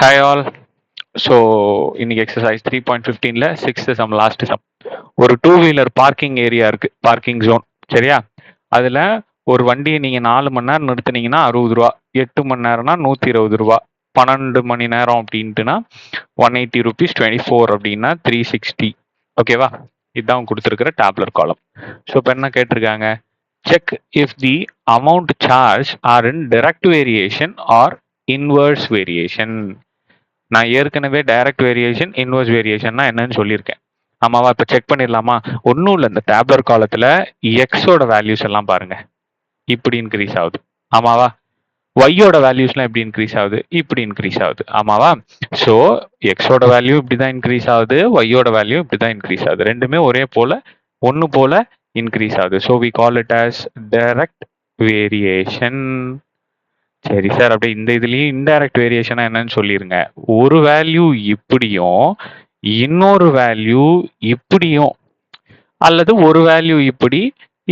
Hi all. So இன்னைக்கு exercise 3.15ல sixth sum last sum. ஒரு டூ வீலர் பார்க்கிங் ஏரியா இருக்கு, பார்க்கிங் ஜோன். சரியா? அதுல ஒரு வண்டியை நீங்க 4 மணி நேரம் நிறுத்துனீங்கன்னா 60 ரூபா, 8 மணி நேரம்னா 120 ரூபா, 12 மணி நேரம் அப்படின்ட்டுனா 180 ருபீஸ், 24 அப்படின்னா 360. ஓகேவா? இதுதான் கொடுத்துருக்கிற டேப்லர் காலம். ஸோ இப்போ என்ன கேட்டிருக்காங்க? Check if the amount charge are in direct variation or inverse variation. நான் ஏற்கனவே டைரக்ட் வேரியேஷன் இன்வர்ஸ் வேரியேஷன்னா என்னன்னு சொல்லியிருக்கேன். ஆமாவா? இப்போ செக் பண்ணிடலாமா? ஒன்றும் இல்லை, இந்த டேப்லர் காலத்தில் எக்ஸோட வேல்யூஸ் எல்லாம் பாருங்க, இப்படி இன்க்ரீஸ் ஆகுது. ஆமாவா? ஒய்யோட வேல்யூஸ்லாம் எப்படி இன்க்ரீஸ் ஆகுது? இப்படி இன்க்ரீஸ் ஆகுது. ஆமாவா? ஸோ எக்ஸோட வேல்யூ இப்படி தான் இன்க்ரீஸ் ஆகுது, ஒய்யோட வேல்யூ இப்படி தான் இன்க்ரீஸ் ஆகுது. ரெண்டுமே ஒரே போல, ஒன்று போல இன்க்ரீஸ் ஆகுது. So we call it as direct variation. சரி சார், அப்படியே இந்த இதுலயும் இன்டைரக்ட் வேரியேஷனா என்னன்னு சொல்லிருங்க. ஒரு வேல்யூ இப்படியும் இன்னொரு வேல்யூ இப்படியும், அல்லது ஒரு வேல்யூ இப்படி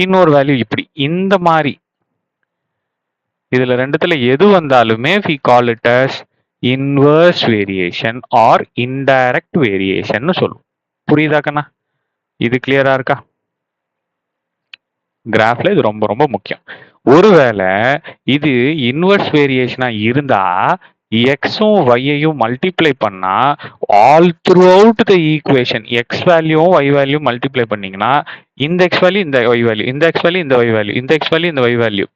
இன்னொரு வேல்யூ இப்படி, இந்த மாதிரி இதுல ரெண்டுத்துல எது வந்தாலுமே we call it as inverse variation or indirect variation னு சொல்லுவோம். புரியுதா கண்ணா? இது கிளியரா இருக்கா? கிராஃப்ல இது ரொம்ப ரொம்ப முக்கியம். ஒருவேளை இது இன்வர்ஸ் வேரியேஷனா இருந்தா எக்ஸும் ஒய்யையும் மல்டிப்ளை பண்ணா all throughout the equation x வேல்யூவும் ஒய் வேல்யூ மல்டிப்ளை பண்ணீங்கன்னா இந்த எக்ஸ் வேல்யூ இந்த ஒய் வேல்யூ, இந்த எக்ஸ் வேல்யூ இந்த ஒய் வேல்யூ, இந்த எக்ஸ் வேல்யூ இந்த ஒய் வேல்யூ.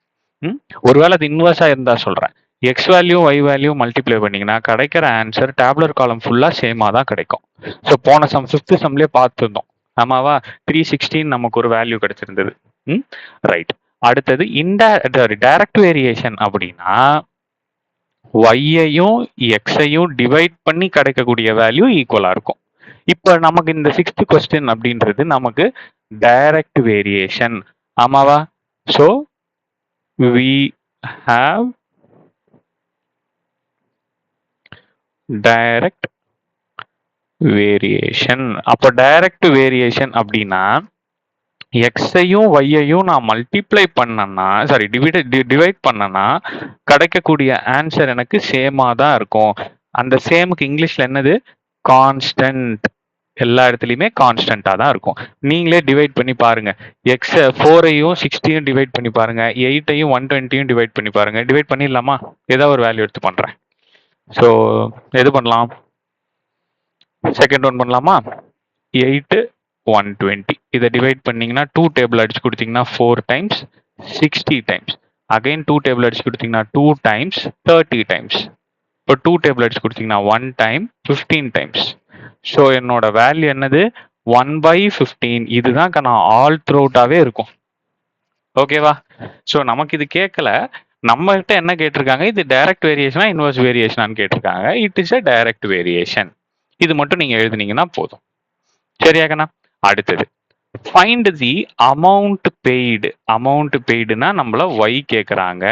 ஒருவேளை அது இன்வர்ஸா இருந்தா சொல்றேன், x value y value multiply பண்ணீங்கன்னா கிடைக்கிற ஆன்சர் டேப்லர் காலம் ஃபுல்லா சேமா தான் கிடைக்கும். ஸோ போன சம் ஃபிஃப்த் சம்லயே பார்த்துருந்தோம். ஆமாவா? 316 நமக்கு ஒரு வேல்யூ கிடைச்சிருந்தது. ரைட். அடுத்தது டைரக்ட் வேரியேஷன் அப்படின்னா ஒய்யையும் எக்ஸையும் டிவைட் பண்ணி கிடைக்கக்கூடிய வேல்யூ ஈக்குவலா இருக்கும். இப்ப நமக்கு இந்த 6th கொஸ்டின் அப்படின்றது நமக்கு டைரக்ட் வேரியேஷன். ஆமாவா? So we have direct variation. அப்போ டைரக்ட் வேரியேஷன் அப்படின்னா எக்ஸையும் ஒய்யையும் நான் மல்டிப்ளை பண்ணனா, சாரி டிவைட் பண்ணனா கிடைக்கக்கூடிய ஆன்சர் எனக்கு சேமா தான் இருக்கும். அந்த சேமுக்கு இங்கிலீஷ்ல என்னது? கான்ஸ்டன்ட். எல்லா இடத்துலையுமே கான்ஸ்டன்டா தான் இருக்கும். நீங்களே டிவைட் பண்ணி பாருங்க. எக்ஸ் 4ஐயும் 60யும் டிவைட் பண்ணி பாருங்க, 8ஐயும் 120யும் டிவைட் பண்ணி பாருங்க. டிவைட் பண்ணிடலாமா? ஏதாவது ஒரு வேல்யூ எடுத்து பண்றேன். ஸோ எது பண்ணலாம்? செகண்ட் ஒன் பண்ணலாமா? 8 120 இதை டிவைட் பண்ணீங்கன்னா 2 டேபிள் அடிச்சு கொடுத்தீங்கன்னா 4 டைம்ஸ் 60 டைம்ஸ், அகைன் 2 டேபிள் அடிச்சு கொடுத்தீங்கன்னா 2 டைம்ஸ் 30 டைம்ஸ், இப்போ 2 டேபிள் அடிச்சு கொடுத்தீங்கன்னா 1 டைம் 15 டைம்ஸ். ஸோ என்னோட வேல்யூ என்னது? 1/15. இதுதான் நான் ஆல் த்ரூ அவுட்டாவே இருக்கும். ஓகேவா? ஸோ நமக்கு இது கேட்கல, நம்ம கிட்ட என்ன கேட்டிருக்காங்க? இது டைரக்ட் வேரியேஷனா இன்வர்ஸ் வேரியேஷனான்னு கேட்டிருக்காங்க. It is a direct variation. இது மட்டும் நீங்க எழுதுனீங்கன்னா போதும். சரியாகண்ணா? அடுத்தது find the amount paid. Amount பெய்டுனா நம்மள ஒய் கேட்குறாங்க.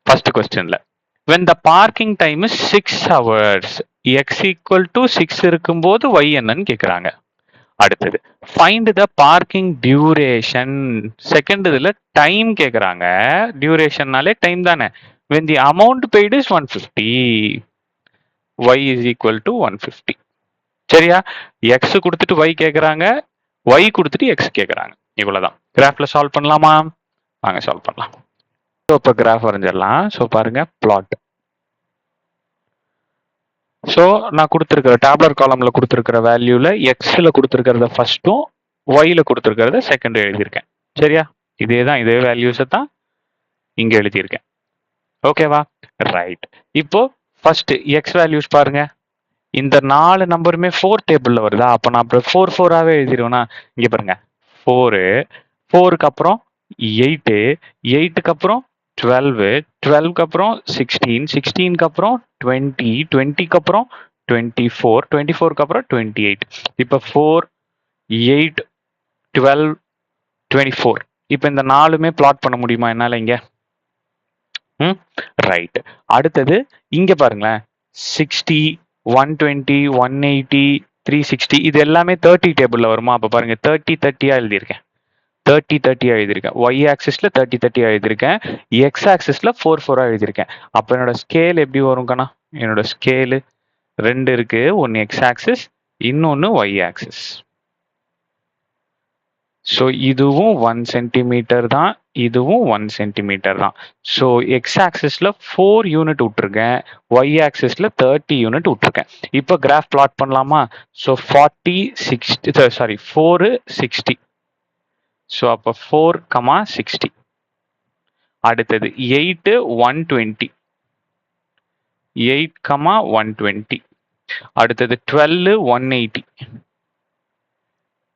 ஃபர்ஸ்ட் கொஸ்டின்ல when the parking time is 6 hours, x equal to 6 இருக்கும்போது y என்னன்னு கேட்குறாங்க. அடுத்தது find the parking duration. Second இதுல டைம் கேட்குறாங்க. டியூரேஷன்னாலே டைம் தானே. when the amount paid is 150, y is equal to 150. சரியா? எக்ஸ் கொடுத்துட்டு ஒய் கேட்குறாங்க, ஒய் கொடுத்துட்டு எக்ஸ் கேட்குறாங்க. இவ்வளோதான். கிராஃப்ல சால்வ் பண்ணலாமா? வாங்க சால்வ் பண்ணலாம். ஸோ இப்போ கிராஃப் வரைஞ்சிடலாம். ஸோ பாருங்க, பிளாட். ஸோ நான் கொடுத்துருக்கிற டேப்லர் காலம்ல கொடுத்துருக்கிற வேல்யூல எக்ஸ்ல கொடுத்துருக்கிறத ஃபர்ஸ்ட்டும் ஒய்ல கொடுத்துருக்கிறத செகண்ட் எழுதியிருக்கேன். சரியா? இதே தான், இதே வேல்யூஸை தான் இங்க எழுதியிருக்கேன். ஓகேவா? ரைட். இப்போ ஃபர்ஸ்ட் எக்ஸ் வேல்யூஸ் பாருங்க. இந்த 4 நம்பருமே 4 டேபிள்ல வருதா? அப்போ நான் அப்புறம் 4 4ஆவே எழுதிடுவேனா? இங்க பாருங்க, 4 4க்கு அப்புறம் 8 8க்கு அப்புறம் 12 12க்கு அப்புறம் 16 16க்கு அப்புறம் 20 20க்கு அப்புறம் 24 24க்கு அப்புறம் 28. இப்போ 4 8 12 24. இப்போ இந்த 4மே பிளாட் பண்ண முடியுமா என்னால இங்க? ரைட். அடுத்தது இங்க பாருங்களேன், 60 120 180 360 இது எல்லாமே 30 டேபிள்ல வருமா? அப்ப பாருங்க, 30 30 எழுதியிருக்கேன், 30 30 எழுதியிருக்கேன். ஒய் ஆக்சிஸ்ல 30 30 எழுதியிருக்கேன், எக்ஸ் ஆக்சிஸ்ல 4 4 எழுதியிருக்கேன். அப்ப என்னோட ஸ்கேல் எப்படி வரும் கண்ணா? என்னோட ஸ்கேலு 2 இருக்கு. ஒன்னு எக்ஸ் ஆக்சிஸ், இன்னொன்னு ஒய் ஆக்சிஸ். ஸோ இதுவும் 1 சென்டிமீட்டர் தான், இதுவும் 1 சென்டிமீட்டர் தான். ஸோ எக்ஸ் ஆக்சிஸ்ல 4 யூனிட் விட்டுருக்கேன், ஒய் ஆக்சிஸ்ல 30 யூனிட் விட்டுருக்கேன். இப்போ கிராஃப் பிளாட் பண்ணலாமா? So 40 60 sorry 4 60. ஸோ அப்போ 4, 60. அடுத்தது 8 120, 8, 120. அடுத்தது 12 180,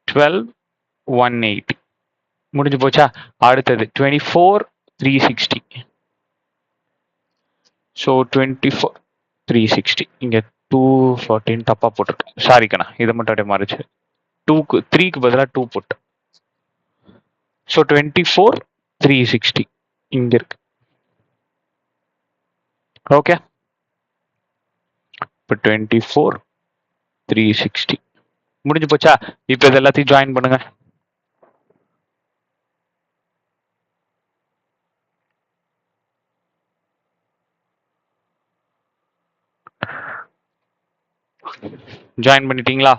12 180. முடிஞ்சு போச்சா? அடுத்தது 24 360. ஸோ 24 360. இங்க 214 தப்பா போட்டிருக்கேன், சாரி கண்ணா. இதை மட்டும் அப்படியே மாறிச்சு, 3க்கு பதிலாக 2 போட்டு. ஸோ 24 360 இங்க இருக்கு. ஓகே, இப்போ 24 360 முடிஞ்சு போச்சா? இப்போ இது எல்லாத்தையும் ஜாயின் பண்ணுங்க. ஜாயின் பண்ணிட்டீங்களா?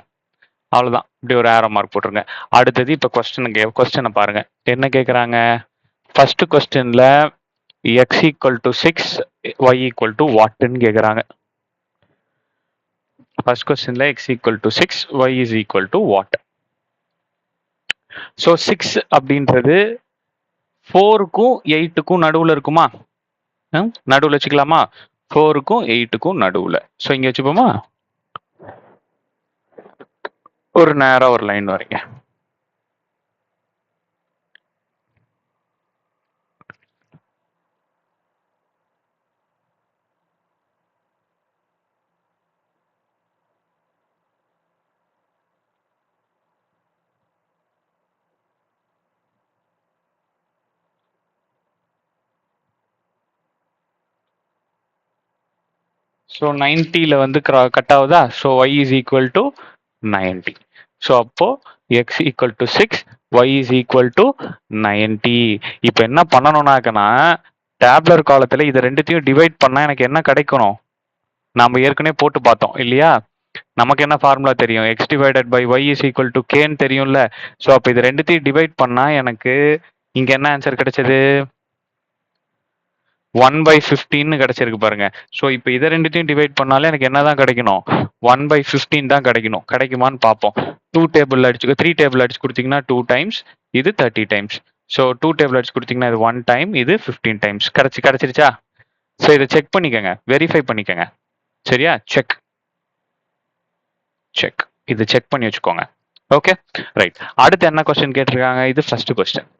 அவ்வளோதான். இப்படி ஒரு ஏரோ மார்க் போட்டுருங்க. அடுத்தது இப்போ கொஸ்டினை பாருங்க. என்ன கேட்குறாங்க? ஃபர்ஸ்ட் கொஸ்டின்ல x equal to 6, y equal to வாட்னு கேட்குறாங்க. ஃபர்ஸ்ட் கொஸ்டின்ல x equal to 6, y is equal to what. So 6 அப்படின்றது 4க்கும் 8க்கும் நடுவில் இருக்குமா? நடுவில் வச்சுக்கலாமா? 4க்கும் 8க்கும் நடுவில். ஸோ இங்கே வச்சுப்போமா? ஒரு நேரம் ஒரு லைன் வரைங்க. ஸோ 90ல வந்து கட் ஆகுதா? So y is equal to 90. So அப்போ x equal to 6, y is equal to 90. இப்போ என்ன பண்ணணும்னாக்கன்னா, டேப்லர் காலத்தில் இதை ரெண்டுத்தையும் டிவைட் பண்ணால் எனக்கு என்ன கிடைக்கணும்? நம்ம ஏற்கனவே போட்டு பார்த்தோம் இல்லையா? நமக்கு என்ன ஃபார்முலா தெரியும்? X divided by y is equal to கேன்னு தெரியும்ல. ஸோ அப்போ இது ரெண்டுத்தையும் டிவைட் பண்ணால் எனக்கு இங்கே என்ன ஆன்சர் கிடைச்சது? 1/15 கிடைச்சிருக்கு பாருங்க. ஸோ இப்போ இதை ரெண்டுத்தையும் டிவைட் பண்ணாலே எனக்கு என்னதான் கிடைக்கணும்? 1/15 தான் கிடைக்கணும். கிடைக்குமான்னு பார்ப்போம். 2 டேபிள் அடிச்சு 3 டேபிள் அடிச்சு கொடுத்தீங்கன்னா 2 டைம்ஸ், இது 30 டைம்ஸ். ஸோ 2 டேபிள் அடிச்சு கொடுத்தீங்கன்னா இது 1 டைம், இது 15 டைம்ஸ். கிடைச்சிருச்சா? ஸோ இதை செக் பண்ணிக்கோங்க, வெரிஃபை பண்ணிக்கோங்க. சரியா? செக் செக் இது செக் பண்ணி வச்சுக்கோங்க. Okay right. அடுத்து என்ன கொஸ்டின் கேட்டிருக்காங்க? இது ஃபர்ஸ்ட் கொஸ்டின்.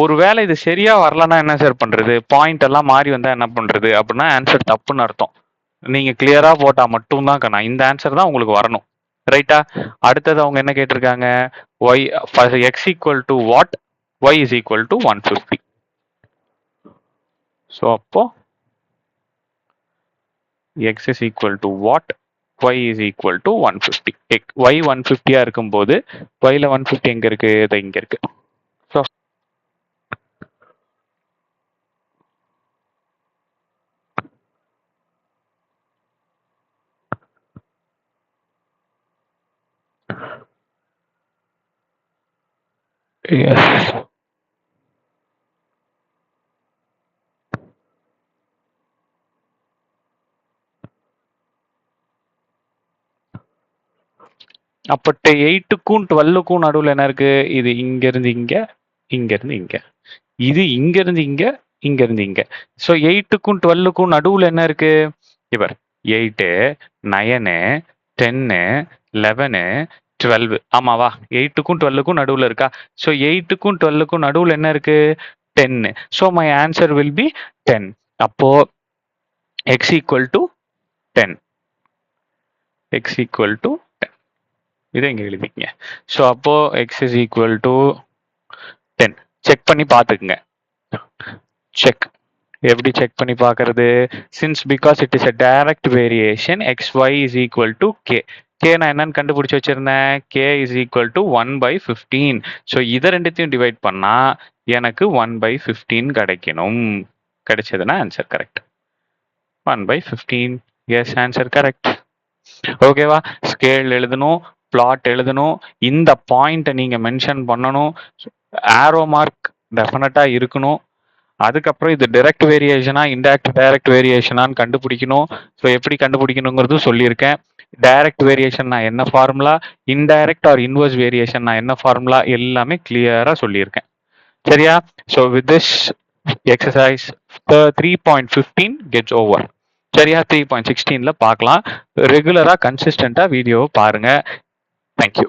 ஒருவேளை இது சரியா வரலன்னா என்ன சார் பண்றது? பாயிண்ட் எல்லாம் மாறி வந்தா என்ன பண்றது அப்படின்னா ஆன்சர் தப்புன்னு அர்த்தம். நீங்க கிளியரா போட்டா மட்டும்தான் கண்ணா இந்த ஆன்சர் தான் உங்களுக்கு வரணும். ரைட்டா? அடுத்தது அவங்க என்ன கேட்டிருக்காங்க? Y x equal to what, y is equal to 150. So அப்போ x is equal to what, y is equal to 150. Y 150 இருக்கும்போது ஒய்ல 150 எங்க இருக்கு? இது இங்க இருக்கு. Yes. அப்ப 8க்கும் 12க்கும் நடுவில் என்ன இருக்கு? இது இங்க இருந்து இங்க, இங்க இருந்து இங்க, இது இங்க இருந்து இங்க, இங்க இருந்து இங்க. ஸோ 8க்கும் 12க்கும் நடுவில் என்ன இருக்கு? இவர் 8 9 10 11 12. ஆமாவா? 8க்கும் 12க்கும் நடுவில் இருக்கா? ஸோ 8க்கும் 12க்கும் நடுவில் என்ன இருக்கு? 10. So my answer will be 10. அப்போ x equal to 10. X equal to 10. இதை இங்க எழுதிக்கங்க. ஸோ அப்போ x is equal to 10. Check பண்ணி பார்த்துக்குங்க. செக் எப்படி செக் பண்ணி பார்க்கறது? Since because it is a direct variation, x y is equal to k. K நான் என்னன்னு கண்டுபிடிச்சு வச்சிருந்தேன்? K is equal to 1/15. So இதை ரெண்டுத்தையும் டிவைட் பண்ணா எனக்கு 1/15 கிடைக்கணும். கிடைச்சதுன்னா answer correct. 1/15. Yes, answer correct. ஓகேவா? ஸ்கேல் எழுதணும், பிளாட் எழுதணும், இந்த பாயிண்ட்டை நீங்க மென்ஷன் பண்ணணும், ஆரோ மார்க் டெஃபினட்டா இருக்கணும். அதுக்கப்புறம் இது டைரக்ட் வேரியேஷனா டைரக்ட் வேரியேஷனான்னு கண்டுபிடிக்கணும். ஸோ எப்படி கண்டுபிடிக்கணுங்கிறது சொல்லியிருக்கேன். டைரக்ட் வேரியேஷன் என்ன formula, indirect R inverse variation என்ன ஃபார்முலா, எல்லாமே கிளியரா சொல்லியிருக்கேன். சரியா? So with this exercise 3.15 gets over. சரியா? 3.16ல பார்க்கலாம். ரெகுலரா கன்சிஸ்டண்டா வீடியோவை பாருங்க. தேங்க்யூ.